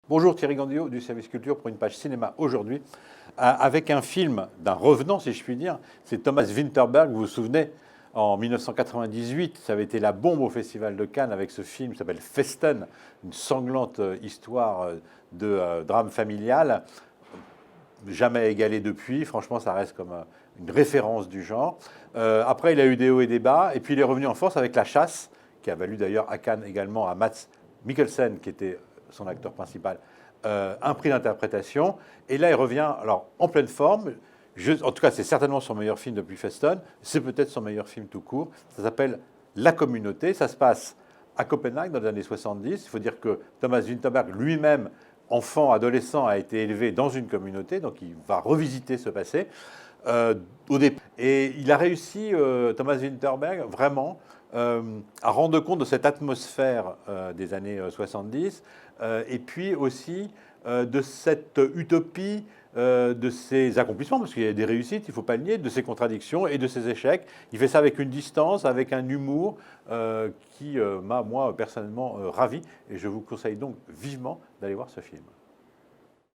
Bonjour Thierry Gandillot du service culture pour une page cinéma aujourd'hui, avec un film d'un revenant si je puis dire, c'est Thomas Vinterberg, vous vous souvenez, en 1998, ça avait été la bombe au Festival de Cannes avec ce film qui s'appelle Festen, une sanglante histoire de drame familial, jamais égalé depuis, franchement ça reste comme une référence du genre. Après il a eu des hauts et des bas, et puis il est revenu en force avec La Chasse, qui a valu d'ailleurs à Cannes également à Mads Mikkelsen, qui était son acteur principal, un prix d'interprétation. Et là, il revient alors, en pleine forme. En tout cas, c'est certainement son meilleur film depuis Festen. C'est peut-être son meilleur film tout court. Ça s'appelle La Communauté. Ça se passe à Copenhague dans les années 70. Il faut dire que Thomas Vinterberg lui-même, enfant, adolescent, a été élevé dans une communauté. Donc, il va revisiter ce passé. Et il a réussi, Thomas Vinterberg, vraiment à rendre compte de cette atmosphère des années 70 et puis aussi de cette utopie de ses accomplissements, parce qu'il y a des réussites, il ne faut pas le nier, de ses contradictions et de ses échecs. Il fait ça avec une distance, avec un humour qui m'a, moi, personnellement ravi. Et je vous conseille donc vivement d'aller voir ce film.